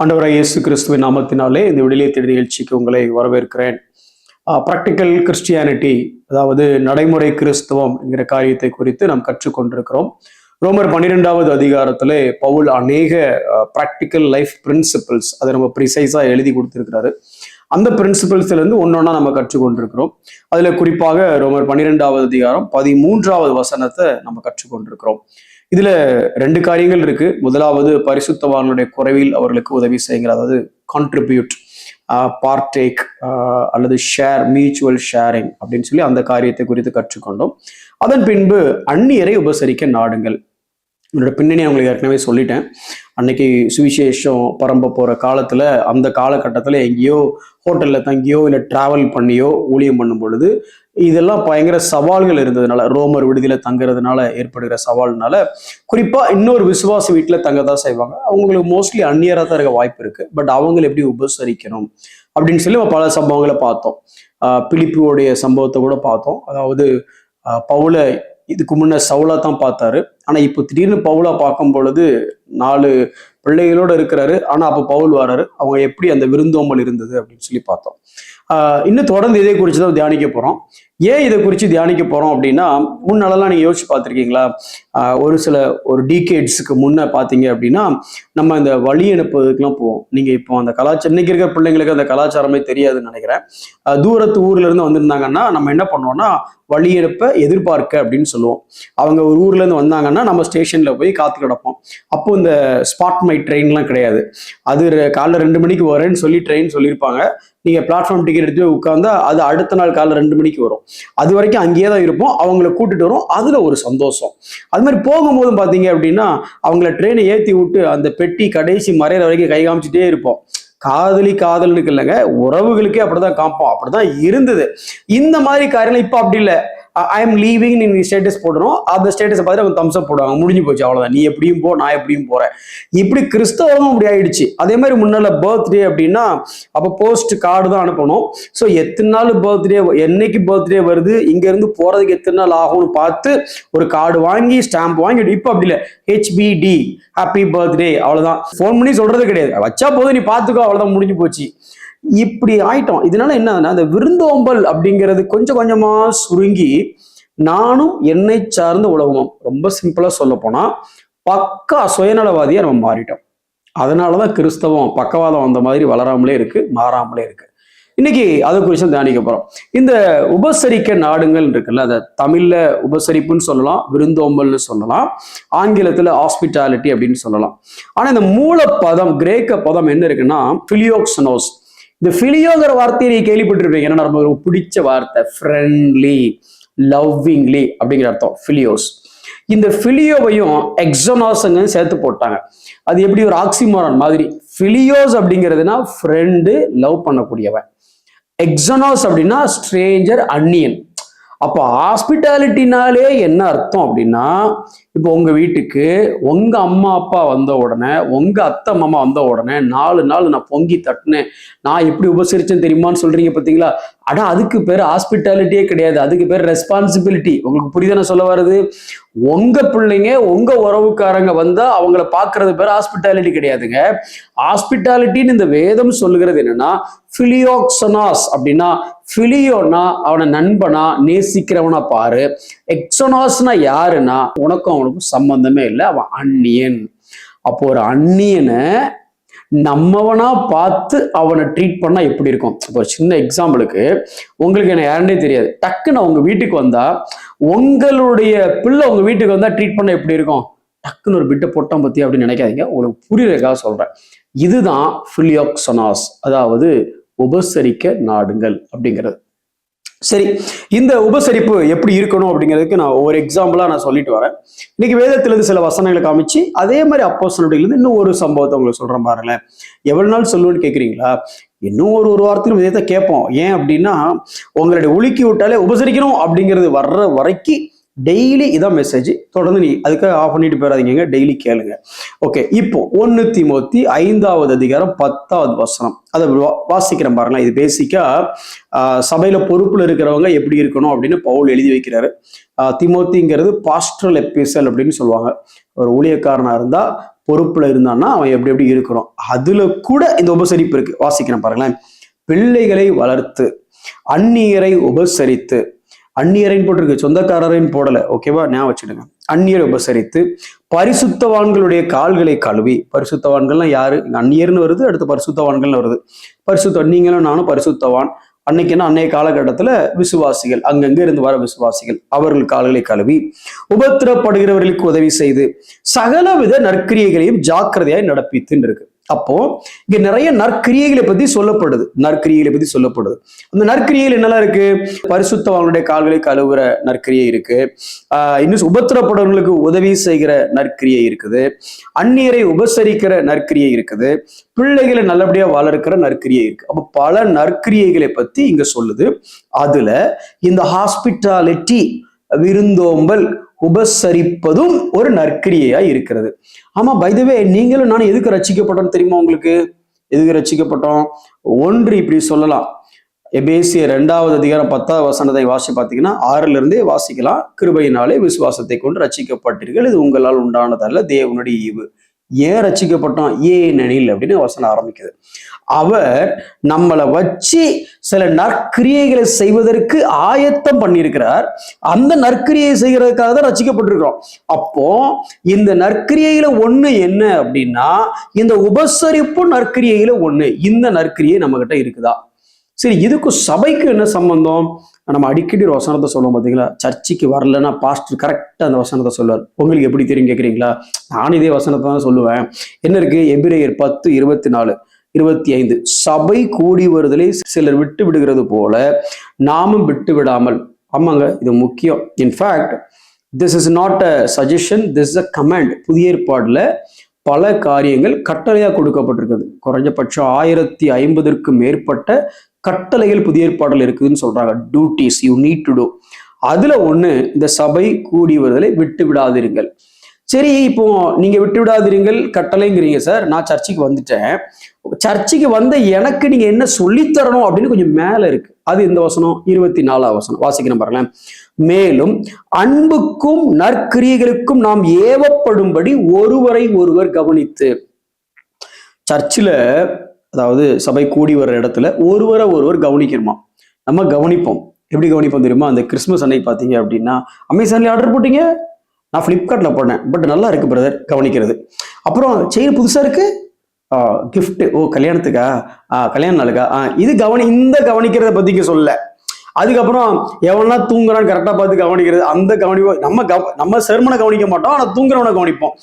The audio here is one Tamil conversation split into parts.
ஆண்டவராகிய இயேசு கிறிஸ்துவின் நாமத்தினாலே இந்த விடுதலை தேடி நிகழ்ச்சிக்கு உங்களை வரவேற்கிறேன். பிராக்டிக்கல் கிறிஸ்டியானிட்டி, அதாவது நடைமுறை கிறிஸ்தவம் என்கிற காரியத்தை குறித்து நாம் கற்றுக்கொண்டிருக்கிறோம். ரோமர் 12வது அதிகாரத்திலே பவுல் அநேக பிராக்டிக்கல் லைஃப் பிரின்சிபிள்ஸ் அதை நம்ம ப்ரிசைஸா எழுதி கொடுத்திருக்கிறாரு. அந்த பிரின்சிபிள்ஸ்ல இருந்து ஒன்னொன்னா நம்ம கற்றுக்கொண்டிருக்கிறோம். அதுல குறிப்பாக ரோமர் 12வது அதிகாரம் 13வது வசனத்தை நம்ம கற்றுக்கொண்டிருக்கிறோம். இதுல ரெண்டு காரியங்கள் இருக்கு. முதலாவது, பரிசுத்தவான்களுடைய குறைவில் அவர்களுக்கு உதவி செய்யுங்கிற, அதாவது கான்ட்ரிபியூட், பார்டேக் அல்லது ஷேர், மியூச்சுவல் ஷேரிங் அப்படின்னு சொல்லி அந்த காரியத்தை குறித்து கற்றுக்கொண்டோம். அதன் பின்பு அந்நியரை உபசரிக்க நாடுங்கள். என்னோட பின்னணி அவங்களுக்கு ஏற்கனவே சொல்லிட்டேன். அன்னைக்கு சுவிசேஷம் பரம்ப போற காலத்துல, அந்த காலகட்டத்துல எங்கேயோ ஹோட்டல்ல தங்கியோ இல்லை டிராவல் பண்ணியோ ஊழியம் பண்ணும் பொழுது இதெல்லாம் பயங்கர சவால்கள் இருந்ததுனால, ரோமர் விடுதியில தங்குறதுனால ஏற்படுகிற சவால்னால, குறிப்பா இன்னொரு விசுவாச வீட்டுல தங்கதான் செய்வாங்க. அவங்களுக்கு மோஸ்ட்லி அந்நியராக தான் இருக்க வாய்ப்பு இருக்கு. பட் அவங்களை எப்படி உபசரிக்கணும் அப்படின்னு சொல்லி பல சம்பவங்களை பார்த்தோம். பிலிப்புடைய சம்பவத்தை கூட பார்த்தோம். அதாவது பவுல இதுக்கு முன்ன சவுலா தான் பார்த்தாரு. ஆனா இப்போ திடீர்னு பவுலா பார்க்கும் பொழுது 4 பிள்ளைகளோட இருக்கிறாரு. ஆனா அப்போ பவுல் வராரு. அவங்க எப்படி அந்த விருந்தோம்பல் இருந்தது அப்படின்னு சொல்லி பார்த்தோம். இன்னும் தொடர்ந்து இதை குறித்து தான் தியானிக்க போறோம். ஏன் இதை குறித்து தியானிக்க போறோம் அப்படின்னா, முன்னாலெல்லாம் நீங்க யோசிச்சு பார்த்துருக்கீங்களா? ஒரு டீகேட்ஸுக்கு முன்ன பார்த்தீங்க அப்படின்னா, நம்ம இந்த வழி அனுப்புவதுக்கெல்லாம் போவோம். நீங்க இப்போ அந்த கலாச்சாரம், இன்னைக்கு இருக்கிற பிள்ளைங்களுக்கு அந்த கலாச்சாரமே தெரியாதுன்னு நினைக்கிறேன். தூரத்து ஊர்ல இருந்து வந்திருந்தாங்கன்னா நம்ம என்ன பண்ணுவோம்னா, வழி அனுப்ப எதிர்பார்க்க அப்படின்னு சொல்லுவோம். அவங்க ஒரு ஊர்ல இருந்து வந்தாங்கன்னா நம்ம ஸ்டேஷன்ல போய் காத்து கிடப்போம். அப்போ இந்த ஸ்பாட் மை ட்ரெயின்லாம் கிடையாது. அது காலைல 2 மணிக்கு வரேன்னு சொல்லி ட்ரெயின் சொல்லியிருப்பாங்க. நீங்க பிளாட்ஃபார்ம் டிக்கெட் எடுத்து உட்கார்ந்தா அது அடுத்த நாள் காலைல 2 மணிக்கு வரும். அது வரைக்கும் அங்கேயே தான் இருப்போம். அவங்கள கூட்டிட்டு வரும். அதுல ஒரு சந்தோஷம். அது மாதிரி போகும்போதும் பாத்தீங்க அப்படின்னா, அவங்கள ட்ரெயினை ஏத்தி விட்டு அந்த பெட்டி கடைசி மறையிற வரைக்கும் கை காமிச்சிட்டே இருப்போம். காதலுக்கு இல்லைங்க, உறவுகளுக்கே அப்படிதான் காப்போம். அப்படிதான் இருந்தது. இந்த மாதிரி காரியங்கள் இப்ப அப்படி இல்லை. ஐ எம் லீவிங் நீ ஸ்டேட்டஸ் போடுறோம். அந்த ஸ்டேட்டஸை பார்த்து அவங்க தம்ஸ் அப் போடுவாங்க. முடிஞ்சு போச்சு, அவ்வளவுதான். நீ எப்படியும் போ, நான் எப்படியும் போறேன். இப்படி கிறிஸ்தவமும் அப்படி ஆயிடுச்சு. அதே மாதிரி முன்னால பர்த்டே அப்படின்னா அப்ப போஸ்ட் கார்டு தான் அனுப்பணும். ஸோ எத்தனை நாள் பர்த்டே, என்னைக்கு பர்த்டே வருது, இங்க இருந்து போறதுக்கு எத்தனை நாள் ஆகும்னு பார்த்து ஒரு கார்டு வாங்கி ஸ்டாம்ப் வாங்கி. இப்ப அப்படி இல்லை. HBD, ஹாப்பி பர்த்டே, அவ்வளவுதான். போன் பண்ணி சொல்றது கிடையாது. வச்சா போதும், நீ பாத்துக்கோ, அவ்வளவுதான், முடிஞ்சு போச்சு. இப்படி ஆயிட்டோம். இதனால என்னன்னா, அந்த விருந்தோம்பல் அப்படிங்கிறது கொஞ்சம் கொஞ்சமா சுருங்கி நானும் என்னை சார்ந்த உலகமும், ரொம்ப சிம்பிளா சொல்ல போனா பக்கா சுயநலவாதியா நம்ம மாறிட்டோம். அதனாலதான் கிறிஸ்தவம் பக்கவாதம் அந்த மாதிரி வளராமலே இருக்கு, மாறாமலே இருக்கு. இன்னைக்கு அதை குறித்து தியானிக்க போறோம். இந்த உபசரிக்க நாடுங்கள் இருக்குல்ல, அதை தமிழ்ல உபசரிப்புன்னு சொல்லலாம், விருந்தோம்பல்னு சொல்லலாம், ஆங்கிலத்துல ஹாஸ்பிட்டாலிட்டி அப்படின்னு சொல்லலாம். ஆனா இந்த மூல பதம், கிரேக்க பதம் என்ன இருக்குன்னா பிலியோக்சனோஸ். இந்த பிலியோங்கிற வார்த்தையை நீ கேள்விப்பட்டிருப்பீங்க. ஏன்னா நம்ம பிடிச்ச வார்த்தை, ஃப்ரெண்ட்லி, லவ்விங்லி அப்படிங்கிற அர்த்தம் பிலியோஸ். இந்த பிலியோவையும் எக்ஸனாஸ்ங்க சேர்த்து போட்டாங்க. அது எப்படி ஒரு ஆக்சிமோரான் மாதிரி. பிலியோஸ் அப்படிங்கிறதுனா ஃப்ரெண்டு, லவ் பண்ணக்கூடியவன். எக்ஸனாஸ் அப்படின்னா ஸ்ட்ரேஞ்சர், அந்நியன். அப்போ ஹாஸ்பிட்டாலிட்டினாலே என்ன அர்த்தம் அப்படின்னா, இப்போ உங்க வீட்டுக்கு உங்க அம்மா அப்பா வந்த உடனே, உங்க அத்தை மாமா வந்த உடனே 4 நாள் நான் பொங்கி தட்டினேன், நான் எப்படி உபசரிச்சேன்னு தெரியுமான்னு சொல்றீங்க பார்த்தீங்களா? ஆனா அதுக்கு பேர் ஹாஸ்பிட்டாலிட்டியே கிடையாது. அதுக்கு பேர் ரெஸ்பான்சிபிலிட்டி. உங்களுக்கு புரியுதானே சொல்ல வருது? உங்க பிள்ளைங்க, உங்க உறவுக்காரங்க வந்தா அவங்கள பாக்குறது பேர் ஹாஸ்பிட்டாலிட்டி கிடையாதுங்க. ஹாஸ்பிட்டாலிட்டின்னு இந்த வேதம் சொல்லுகிறது என்னன்னா, பிலியோக்சனாஸ் அப்படின்னா, பிலியோனா அவனை நண்பனா நேசிக்கிறவனா பாரு. எக்ஸனாஸ்னா யாருன்னா உனக்கும் அவனுக்கும் சம்பந்தமே இல்லை, அவன் அந்நியன். அப்போ ஒரு அந்நியனை நம்மவனா பார்த்து அவனை ட்ரீட் பண்ணா எப்படி இருக்கும்? இப்போ ஒரு சின்ன எக்ஸாம்பிளுக்கு, உங்களுக்கு என்ன யாருன்னே தெரியாது, டக்குன்னு உங்க வீட்டுக்கு வந்தா, உங்களுடைய பிள்ளை உங்க வீட்டுக்கு வந்தா ட்ரீட் பண்ண எப்படி இருக்கும்? டக்குன்னு ஒரு பிட்டை போட்டான் பத்தி அப்படின்னு நினைக்காதீங்க. உங்களுக்கு புரியுறதுக்காக சொல்றேன். இதுதான் பிலியோக்சனாஸ், அதாவது உபசரிக்க நாடுங்கள் அப்படிங்கிறது. சரி, இந்த உபசரிப்பு எப்படி இருக்கணும் அப்படிங்கிறதுக்கு நான் ஒரு எக்ஸாம்பிளா நான் சொல்லிட்டு வரேன். இன்னைக்கு வேதத்திலிருந்து சில வசனங்களை காமிச்சு, அதே மாதிரி அப்போஸ்தலர்களிலிருந்து இன்னும் ஒரு சம்பவத்தை உங்களுக்கு சொல்றேன் பாருங்களேன். எவ்வளவு நாள் சொல்லுவேன்னு கேட்குறீங்களா? இன்னும் ஒரு வாரத்திலும் விதத்தை கேட்போம். ஏன் அப்படின்னா, உங்களுடைய ஒழுக்கி விட்டாலே உபசரிக்கணும் அப்படிங்கிறது வர்ற வரைக்கும் டெய்லி இதான் மெசேஜ். தொடர்ந்து நீ அதுக்காக ஆஃப் பண்ணிட்டு போயிடாதீங்க, டெய்லி கேளுங்க. ஓகே, இப்போ 1 தீமோத்தி 5வது அதிகாரம் 10வது வசனம், அதை வாசிக்கிறேன் பாருங்களேன். இது பேசிக்கா சபையில பொறுப்புல இருக்கிறவங்க எப்படி இருக்கணும் அப்படின்னு பவுல் எழுதி வைக்கிறாரு. தீமோத்திங்கிறது பாஸ்டரல் எபிசல் அப்படின்னு சொல்லுவாங்க. ஒரு ஊழியக்காரனா இருந்தா பொறுப்புல இருந்தான்னா அவன் எப்படி எப்படி இருக்கிறோம். அதுல கூட இந்த உபசரிப்பு இருக்கு. வாசிக்கிறேன் பாருங்களேன். பிள்ளைகளை வளர்த்து அந்நியரை உபசரித்து, அந்நியரைன்னு போட்டிருக்கு, சொந்தக்காரரைன்னு போடல, ஓகேவா, ஞாபகம் வச்சுடுங்க. அந்நியரை உபசரித்து பரிசுத்தவான்களுடைய கால்களை கழுவி. பரிசுத்தவான்கள்லாம் யாரு? அந்நியர்னு வருது, அடுத்து பரிசுத்தவான்கள்னு வருது. நீங்களும் நானும் பரிசுத்தவான். அன்னைக்குன்னா அன்னைய காலகட்டத்துல விசுவாசிகள், அங்கங்க இருந்து வர விசுவாசிகள், அவர்கள் கால்களை கழுவி உபத்திரப்படுகிறவர்களுக்கு உதவி செய்து சகலவித நற்கிரியைகளையும் ஜாக்கிரதையாய் நடப்பித்துன்னு இருக்கு. அப்போ இங்க நிறைய நற்கிரியைகளை பத்தி சொல்லப்படுது. அந்த நற்கிரியைகள் என்னெல்லாம் இருக்கு? பரிசுத்தவான்களுடைய கால்களை கழுவுற நற்கிரியை இருக்கு, இன்னும் உபத்திரப்படுறவர்களுக்கு உதவி செய்கிற நற்கிரியை இருக்குது, அந்நியரை உபசரிக்கிற நற்கிரியை இருக்குது, பிள்ளைகளை நல்லபடியா வளர்க்கிற நற்கிரியை இருக்கு. அப்ப பல நற்கிரியைகளை பத்தி இங்க சொல்லுது. அதுல இந்த ஹாஸ்பிட்டாலிட்டி, விருந்தோம்பல், உபசரிப்பதும் ஒரு நற்கிரியையா இருக்கிறது. ஆமா, பை தி வே, நீங்களும் நானும் எதுக்கு ரட்சிக்கப்பட்டோம் தெரியுமா? உங்களுக்கு எதுக்கு ரட்சிக்கப்பட்டோம்? ஒன்று இப்படி சொல்லலாம். எபேசியர் 2வது அதிகாரம் 10வது வசனத்தை வாசி பார்த்தீங்கன்னா 6ல இருந்தே வாசிக்கலாம். கிருபையினாலே விசுவாசத்தை கொண்டு ரட்சிக்கப்பட்டீர்கள், இது உங்களால் உண்டானதல்ல, தேவனுடைய ஈவு. ஏன் ரட்சிக்கப்பட்டோம்? ஏனெனில் அப்படின்னு வசனம் ஆரம்பிக்குது. அவர் நம்மளை வச்சு சில நற்கிரியைகளை செய்வதற்கு ஆயத்தம் பண்ணியிருக்கிறார். அந்த நற்கிரியை செய்கிறதுக்காக தான் ரட்சிக்கப்பட்டிருக்கிறோம். அப்போ இந்த நற்கிரியையில ஒண்ணு என்ன அப்படின்னா, இந்த உபசரிப்பு நற்கிரியையில ஒண்ணு. இந்த நற்கிரியை நம்ம கிட்ட இருக்குதா? சரி, இதுக்கும் சபைக்கு என்ன சம்பந்தம்? நம்ம அடிக்கடி ஒரு வசனத்தை சொல்லுவோம் பார்த்தீங்களா, சர்ச்சுக்கு வரலன்னா பாஸ்டர் கரெக்டாக அந்த வசனத்தை சொல்லுவார். உங்களுக்கு எப்படி தெரியும் கேட்குறீங்களா? நான் இதே வசனத்தை தான் சொல்லுவேன். என்ன இருக்கு? எபிரேயர் 10:24-25, சபை கூடி வருதலை சிலர் விட்டு விடுகிறது போல நாமும் விட்டு விடாமல். ஆமாங்க, இது முக்கியம். In fact this is not a suggestion, this is a command. புதிய ஏற்பாடுல பல காரியங்கள் கட்டளையா கொடுக்கப்பட்டிருக்குது. குறைஞ்சபட்சம் 1050க்கும் மேற்பட்ட கட்டளைகள் புதிய ஏற்பாடுல இருக்குதுன்னு சொல்றாங்க. Duties you need to do. அதுல ஒண்ணு, இந்த சபை கூடி வருதலை விட்டு விடாதிருங்கள். சரி, இப்போ நீங்க விட்டு விடாதிருங்கள் கட்டளைங்கிறீங்க சார். நான் சர்ச்சுக்கு வந்துட்டேன், சர்ச்சுக்கு வந்த எனக்கு நீங்க என்ன சொல்லித்தரணும் அப்படின்னு கொஞ்சம் மேல இருக்கு. அது இந்த வசனம் 24வது வசனம் வாசிக்கிறேன் பாருங்களேன். மேலும் அன்புக்கும் நற்கிரியைகளுக்கும் நாம் ஏவப்படும்படி ஒருவரை ஒருவர் கவனித்து. சர்ச்சில், அதாவது சபை கூடி வர்ற இடத்துல ஒருவரை ஒருவர் கவனிக்கணுமா? நம்ம கவனிப்போம். எப்படி கவனிப்போம் தெரியுமா? அந்த கிறிஸ்துமஸ் அன்னைக்கு பார்த்தீங்க அப்படின்னா, அமேசான்ல ஆர்டர் போட்டீங்க, நான் ஃப்ளிப்கார்ட்ல போனேன், பட் நல்லா இருக்கு பிரதர், கவனிக்கிறது. அப்புறம் செயின் புதுசா இருக்கு, கிஃப்ட், ஓ கல்யாணத்துக்கா, கல்யாண நாளுக்கா, இது இந்த கவனிக்கிறத பத்தி சொல்ல. அதுக்கப்புறம் எவனா தூங்குறான்னு கரெக்டா பார்த்து கவனிக்கிறது, அந்த கவனிப்பு. நம்ம செர்மனை கவனிக்க மாட்டோம், ஆனா தூங்குறவனை கவனிப்போம்.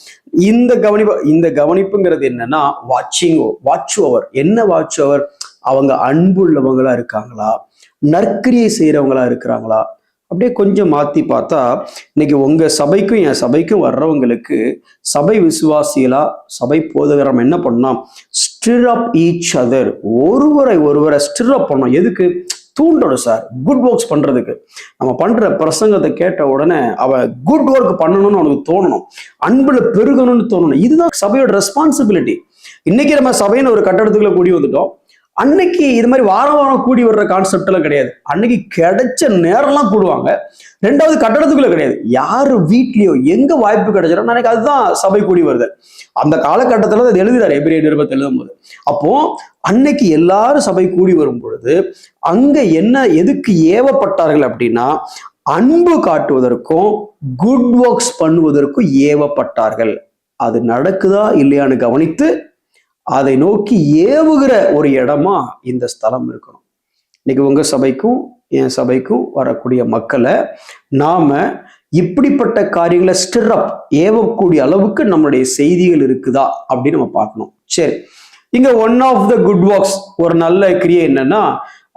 இந்த கவனிப்புங்கிறது என்னன்னா வாட்ச் ஓவர். என்ன வாட்ச் ஓவர்? அவங்க அன்பு உள்ளவங்களா இருக்காங்களா, நற்கிரியை செய்யறவங்களா இருக்கிறாங்களா? அப்படியே கொஞ்சம் மாத்தி பார்த்தா, இன்னைக்கு உங்க சபைக்கும் என் சபைக்கும் வர்றவங்களுக்கு சபை விசுவாசிகளா, சபை போதகரம் என்ன பண்ணா, ஸ்டிர் அப் ஈச் அதர். ஒருவரை ஸ்டிர் அப் பண்ணோம். எதுக்கு? தூண்டணும் சார், குட் ஒர்க்ஸ் பண்றதுக்கு. நம்ம பண்ற பிரசங்கத்தை கேட்ட உடனே அவன் குட் ஒர்க் பண்ணணும்னு அவனுக்கு தோணணும், அன்புல பெருகணும்னு தோணணும். இதுதான் சபையோட ரெஸ்பான்சிபிலிட்டி. இன்னைக்கு நம்ம சபைன்னு ஒரு கட்டடத்துக்குள்ள கூடி வந்துட்டோம். அன்னைக்கு இது மாதிரி வாரம் கூடி வர்ற கான்செப்ட் எல்லாம் கிடையாது. அன்னைக்கு கிடைச்ச நேரம்லாம் கூடுவாங்க. ரெண்டாவது, கட்டடத்துக்குள்ள கிடையாது, யாரு வீட்லயோ எங்க வாய்ப்பு கிடைச்சிடும். எனக்கு அதுதான் சபை கூடி வருது. அந்த காலகட்டத்துல அது எழுதுறாரு எபிரேயர் நிருபத்தை எழுதும்போது. அப்போ அன்னைக்கு எல்லாரும் சபை கூடி வரும் பொழுது அங்க எதுக்கு ஏவப்பட்டார்கள் அப்படின்னா, அன்பு காட்டுவதற்கும் குட் ஒர்க்ஸ் பண்ணுவதற்கும் ஏவப்பட்டார்கள். அது நடக்குதா இல்லையான்னு கவனித்து அதை நோக்கி ஏவுகிற ஒரு இடமா இந்த ஸ்தலம் இருக்கணும். இன்னைக்கு உங்க சபைக்கும் என் சபைக்கும் வரக்கூடிய மக்களை நாம இப்படிப்பட்ட காரியங்களை ஸ்டிர் அப், ஏவக்கூடிய அளவுக்கு நம்மளுடைய செய்திகள் இருக்குதா அப்படின்னு நம்ம பார்க்கணும். சரி, இங்க one of the good works, ஒரு நல்ல கிரியை என்னன்னா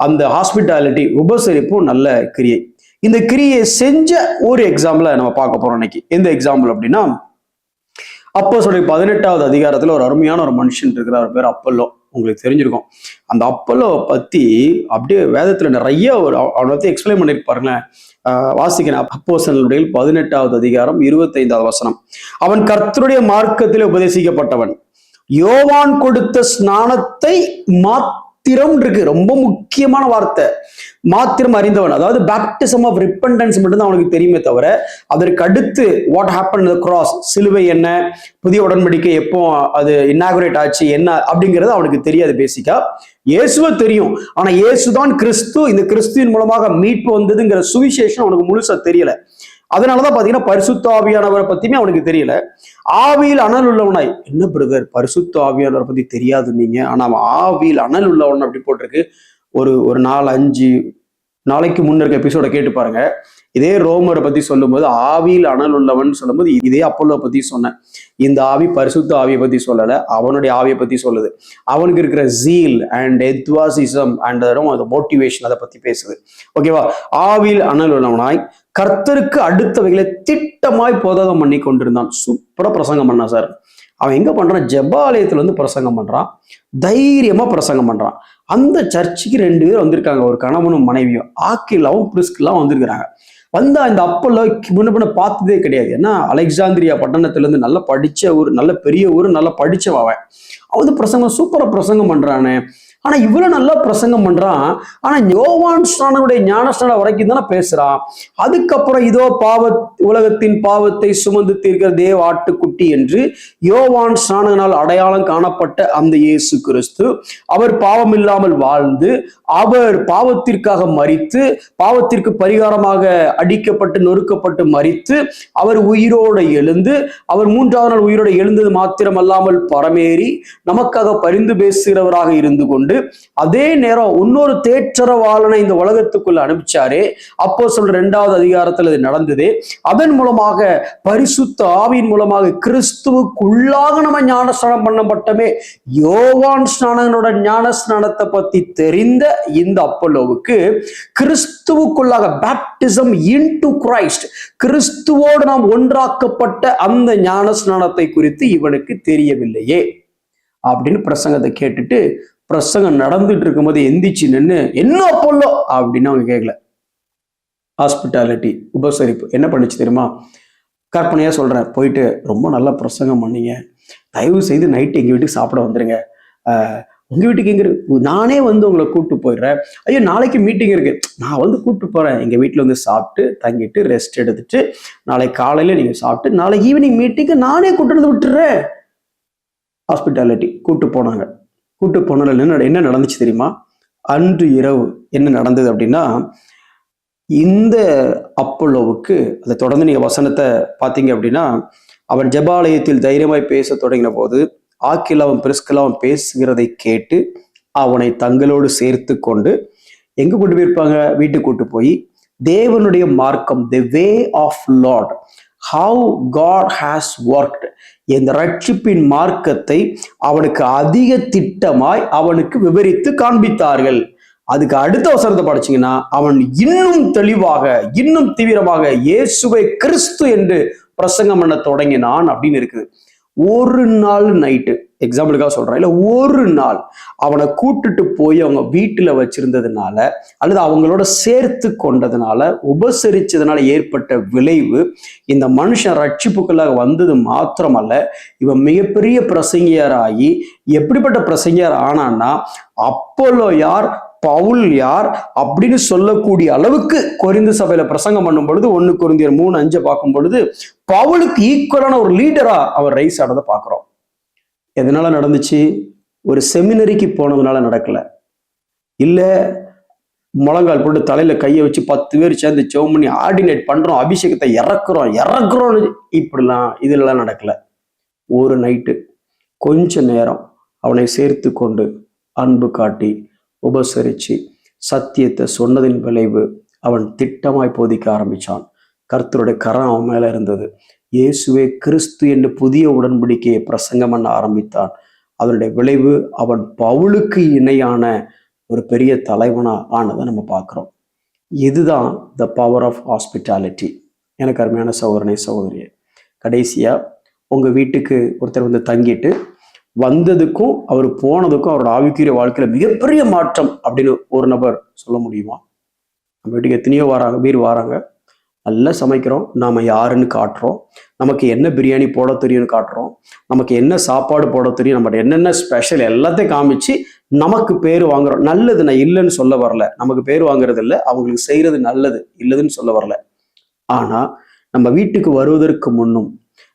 அந்த ஹாஸ்பிட்டாலிட்டி, உபசரிப்பும் நல்ல கிரியை. இந்த கிரியை செஞ்ச ஒரு எக்ஸாம்பிள நம்ம பார்க்க போறோம் இன்னைக்கு. எந்த எக்ஸாம்பிள் அப்படின்னா, அப்போஸ்தலர் 18வது அதிகாரத்துல ஒரு அருமையான ஒரு மனுஷன் இருக்கிறார், பேர் அப்பல்லோ. உங்களுக்கு தெரிஞ்சிருக்கும். அந்த அப்பல்லோ பத்தி அப்படியே வேதத்துல நிறைய அவனை பத்தி எக்ஸ்பிளைன் பண்ணிருப்பாருங்களேன். வாசிக்கிறேன். அப்போஸ்தலருடைய 18வது அதிகாரம் 25வது வசனம். அவன் கர்த்தருடைய மார்க்கத்திலே உபதேசிக்கப்பட்டவன், யோவான் கொடுத்த ஸ்நானத்தை மாத்திரம் இருக்கு. ரொம்ப முக்கியமான வார்த்தை. மாத்திரம் அறிந்தவன். அதாவது பேப்டிசம் ஆஃப் ரிப்பெண்டன்ஸ் மட்டும்தான் அவனுக்கு தெரியுமே தவிர, அதற்கு அடுத்து வாட் ஹேப்பன் தி கிராஸ், சிலுவை என்ன, புதிய உடன்படிக்கை எப்போ அது இன்னாகுரேட் ஆச்சு என்ன அப்படிங்கிறது அவனுக்கு தெரியாது. பேசிக்கா இயேசுவை தெரியும், ஆனா இயேசுதான் கிறிஸ்து, இந்த கிறிஸ்துவின் மூலமாக மீட்பு வந்ததுங்கிற சுவிசேஷம் அவனுக்கு முழுசா தெரியல. அதனாலதான் பாத்தீங்கன்னா பரிசுத்த ஆவியானவரை பத்தியுமே அவனுக்கு தெரியல. ஆவியில் அனல் உள்ளவனாய், என்ன பிரதர் பரிசுத்த ஆவியானவரை பத்தி தெரியாது நீங்க, ஆனா அவன் ஆவியில் அனல் உள்ளவன் அப்படி போட்டிருக்கு. ஒரு 4-5 நாளைக்கு முன்னிருக்க எபிசோட கேட்டு பாருங்க. இதே ரோமரை பத்தி சொல்லும்போது ஆவியில் அனல் உள்ளவன் சொல்லும்போது இதே அப்போலோ பத்தி சொன்னேன். இந்த ஆவி பரிசுத்த ஆவியை பத்தி சொல்லல, அவனுடைய ஆவியை பத்தி சொல்லுது. அவனுக்கு இருக்கிற ஜீல் அண்ட் எத்வாசிசம் அண்ட் மோட்டிவேஷன் அதை பத்தி பேசுது. ஓகேவா? ஆவியில் அனல் உள்ளவனாய் கர்த்தருக்கு அடுத்தவைகளை திட்டமாய் போதகம் பண்ணி கொண்டிருந்தான். சூப்பரா பிரசங்கம் பண்ணான் சார். அவன் எங்க பண்றான்? ஜெபாலயத்துல வந்து பிரசங்கம் பண்றான், தைரியமா பிரசங்கம் பண்றான். அந்த சர்ச்சுக்கு 2 பேர் வந்திருக்காங்க, ஒரு கணவனும் மனைவியும், ஆக்கிலாவும் பிரிஸ்கிலாவும் வந்திருக்கிறாங்க. வந்தா இந்த அப்பல்ல முன்ன பார்த்ததே கிடையாது. ஏன்னா அலெக்சாந்திரியா பட்டணத்துல இருந்து நல்லா படிச்ச ஊர், நல்ல பெரிய ஊர், நல்லா படிச்சவன். அவன் வந்து பிரசங்கம் சூப்பரா பிரசங்கம் பண்றானே. ஆனா இவ்வளவு நல்லா பிரசங்கம் பண்றான், ஆனா யோவான் ஸ்நானனுடைய ஞானஸ்நானம் வரைக்கும் தானே பேசுறான். அதுக்கப்புறம் இதோ உலகத்தின் பாவத்தை சுமந்து தீர்க்கிற தேவ ஆட்டுக்குட்டி என்று யோவான் ஸ்நானனால் அடையாளம் காணப்பட்ட அந்த இயேசு கிறிஸ்து, அவர் பாவம் இல்லாமல் வாழ்ந்து, அவர் பாவத்திற்காக மரித்து, பாவத்திற்கு பரிகாரமாக அடிக்கப்பட்டு நொறுக்கப்பட்டு மரித்து, அவர் உயிரோடு எழுந்து, அவர் 3ஆவது நாள் உயிரோடு எழுந்தது மாத்திரமல்லாமல் பரமேறி நமக்காக பரிந்து பேசுகிறவராக இருந்து கொண்டு, அதே நேரம் இன்னொரு தேற்றரவாளனை இந்த உலகத்துக்குள்ள அனுப்பிச்சாரு. அப்போஸ்தலர் 2வது அதிகாரத்தில் இது நடந்தது. அதன் மூலமாக பரிசுத்த ஆவியின் மூலமாக கிறிஸ்துவுக்குள்ளாக நம்ம ஞானஸ்நானம் பண்ணப்பட்டமே. யோவான் ஸ்நானனோட ஞானஸ்நானத்தை பத்தி தெரிந்த இந்த அப்போலோவுக்கு கிறிஸ்துவுக்குள்ளாக பேப்டிசம் இன்டு கிரைஸ்ட், கிறிஸ்துவோடு நாம் ஒன்றாக்கப்பட்ட அந்த ஞானஸ்நானத்தை குறித்து இவனுக்கு தெரியவில்லையே அப்படின்னு பிரசங்கத்தை கேட்டுட்டு, பிரசங்கம் நடந்துட்டு இருக்கும்போது எந்திரிச்சு நின்று, என்ன அப்போலோ அப்படின்னு அவங்க கேட்கல. ஹாஸ்பிட்டாலிட்டி, உபசரிப்பு என்ன பண்ணுச்சு தெரியுமா? கற்பனையா சொல்றேன், போயிட்டு ரொம்ப நல்லா பிரசங்கம் பண்ணீங்க, தயவு செய்து நைட்டு எங்க வீட்டுக்கு சாப்பிட வந்துருங்க, உங்க வீட்டுக்கு எங்க இருக்கு, நானே வந்து உங்களை கூப்பிட்டு போயிடுறேன், ஐயோ நாளைக்கு மீட்டிங் இருக்கு, நான் வந்து கூப்பிட்டு போறேன், எங்க வீட்டுல வந்து சாப்பிட்டு தங்கிட்டு ரெஸ்ட் எடுத்துட்டு நாளைக்கு காலையில நீங்க சாப்பிட்டு நாளைக்கு ஈவினிங் மீட்டிங்கு நானே கூப்பிட்டு வந்து விட்டுறேன். ஹாஸ்பிட்டாலிட்டி கூப்பிட்டு போனாங்க. கூட்டு போனதுல என்ன நடந்துச்சு தெரியுமா? அன்று இரவு என்ன நடந்தது அப்படின்னா, இந்த அப்போலோவுக்கு அதை தொடர்ந்து நீங்க வசனத்தை பார்த்தீங்க அப்படின்னா, அவன் ஜெபாலயத்தில் தைரியமாய் பேச தொடங்கின போது ஆக்கிலாவும் பிரிஸ்கிலாவும் பேசுகிறதை கேட்டு அவனை தங்களோடு சேர்த்து கொண்டு எங்க கூட்டு போயிருப்பாங்க? வீட்டுக்கு கூட்டு போய் தேவனுடைய மார்க்கம், the way of Lord, how God has worked, இந்த ரட்சிப்பின் மார்க்கத்தை அவனுக்கு அதிக திட்டமாய் அவனுக்கு விவரித்து காண்பித்தார்கள். அதுக்கு அடுத்த வசனத்தை படிச்சீங்கன்னா, அவன் இன்னும் தெளிவாக இன்னும் தீவிரமாக இயேசுவை கிறிஸ்து என்று பிரசங்கம் பண்ண தொடங்கினான் அப்படின்னு இருக்குது. ஒரு நாள் நைட்டு, எக்ஸாம்பிளுக்காக சொல்றேன், இல்ல ஒரு நாள் அவனை கூட்டுட்டு போய் அவங்க வீட்டுல வச்சிருந்ததுனால அல்லது அவங்களோட சேர்த்து கொண்டதுனால, உபசரிச்சதுனால ஏற்பட்ட விளைவு, இந்த மனுஷன் ரட்சிப்புக்குள்ளாக வந்தது மாத்திரமல்ல, இவன் மிகப்பெரிய பிரசங்கியராகி, எப்படிப்பட்ட பிரசங்கியர் ஆனான்னா, அப்போலோ யார், பவுல் யார் அப்படின்னு சொல்லக்கூடிய அளவுக்கு கொரிந்து சபையில பிரசங்கம் பண்ணும் பொழுது 1 கொரிந்தியர் 3:5 பார்க்கும் பொழுது பவுலுக்கு ஈக்குவலான ஒரு லீடரா அவர் ரைஸ் ஆனதை பார்க்கிறோம். எதனால நடந்துச்சு? ஒரு செமினரிக்கு போனதுனால நடக்கல, இல்ல முழங்கால் போட்டு தலையில கையை வச்சு 10 பேர் சேர்ந்து ஜெபம் பண்ணி ஆர்டினேட் பண்றோம், அபிஷேகத்தை இறக்குறோம் இப்படிலாம் இதெல்லாம் நடக்கல. ஒரு நைட்டு கொஞ்ச நேரம் அவனை சேர்த்து கொண்டு அன்பு காட்டி உபசரிச்சு சத்தியத்தை சொன்னதின் விளைவு அவன் திட்டமாய் போதிக்க ஆரம்பிச்சான். கர்த்தருடைய கரம் அவன் மேல இருந்தது. இயேசுவே கிறிஸ்து என்று புதிய உடன்படிக்கையை பிரசங்கம் பண்ண ஆரம்பித்தான். அதனுடைய விளைவு அவன் பவுலுக்கு இணையான ஒரு பெரிய தலைவனா ஆனதை நம்ம பார்க்கிறோம். இதுதான் த பவர் ஆஃப் ஹாஸ்பிட்டாலிட்டி. எனக்கு அருமையான சகோதரனே சகோதரியே, கடைசியா உங்க வீட்டுக்கு ஒருத்தர் வந்து தங்கிட்டு வந்ததுக்கும் அவர் போனதுக்கும் அவரோட ஆவிக்குரிய வாழ்க்கையில மிகப்பெரிய மாற்றம் அப்படின்னு ஒரு நபர் சொல்ல முடியுமா? நம்ம வீட்டுக்கு எத்தனையோ பேர் வராங்க, நல்லா சமைக்கிறோம், நாம யாருன்னு காட்டுறோம், நமக்கு என்ன பிரியாணி போட தெரியும்னு காட்டுறோம், நமக்கு என்ன சாப்பாடு போட தெரியும், நம்ம என்னென்ன ஸ்பெஷல் எல்லாத்தையும் காமிச்சு நமக்கு பேர் வாங்குறோம். நல்லது, நான் இல்லைன்னு சொல்ல வரல, நமக்கு பேர் வாங்குறது இல்லை, அவங்களுக்கு செய்யறது நல்லது, இல்லதுன்னு சொல்ல வரல. ஆனா நம்ம வீட்டுக்கு வருவதற்கு முன்னும்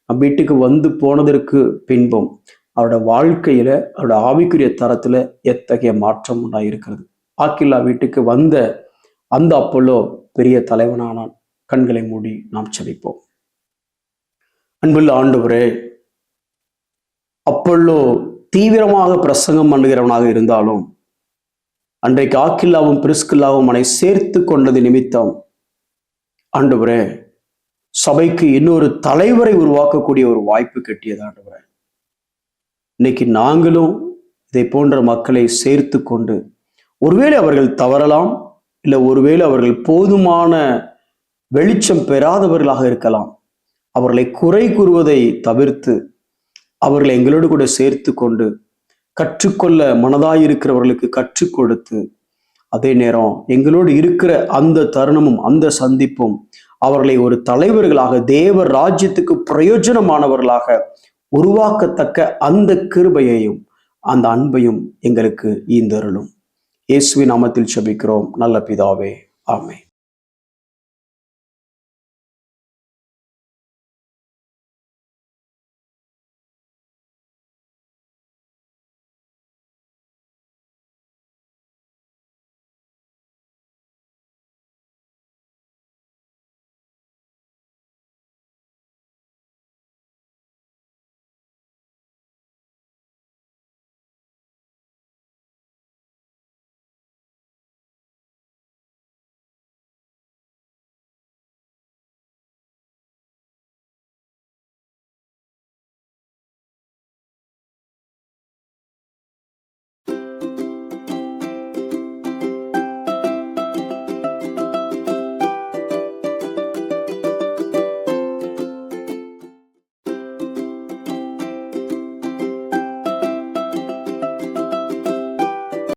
நம்ம வீட்டுக்கு வந்து போனதற்கு பின்பும் அவரோட வாழ்க்கையில அவரோட ஆவிக்குரிய தரத்துல எத்தகைய மாற்றம் உண்டாயிருக்கிறது. ஆக்கில்லா வீட்டுக்கு வந்த அந்த அப்போலோ பெரிய தலைவனானான். கண்களை மூடி நாம் செபிப்போம். அன்புள்ள ஆண்டவரே, அப்போலோ தீவிரமாக பிரசங்கம் பண்ணுகிறவனாக இருந்தாலும் அன்றைக்கு ஆக்கில்லாவும் பிரிஸ்கில்லாவும் அவனை சேர்த்து கொண்டது நிமித்தம் ஆண்டவரே, சபைக்கு இன்னொரு தலைவரை உருவாக்கக்கூடிய ஒரு வாய்ப்பு கிட்டியது ஆண்டவரே. இன்னைக்கு நாங்களும் இதை போன்ற மக்களை சேர்த்து கொண்டு, ஒருவேளை அவர்கள் தவறலாம், இல்லை ஒருவேளை அவர்கள் போதுமான வெளிச்சம் பெறாதவர்களாக இருக்கலாம், அவர்களை குறை கூறுவதை தவிர்த்து அவர்களை எங்களோடு கூட சேர்த்து கொண்டு கற்றுக்கொள்ள மனதாயிருக்கிறவர்களுக்கு கற்றுக் கொடுத்து, அதே நேரம் எங்களோடு இருக்கிற அந்த தருணமும் அந்த சந்திப்பும் அவர்களை ஒரு தலைவர்களாக தேவ ராஜ்யத்துக்கு பிரயோஜனமானவர்களாக உருவாக்கத்தக்க அந்த கிருபையையும் அந்த அன்பையும் எங்களுக்கு ஈந்தருளும். இயேசுவின் நாமத்தில் ஜெபிக்கிறோம் நல்ல பிதாவே, ஆமென்.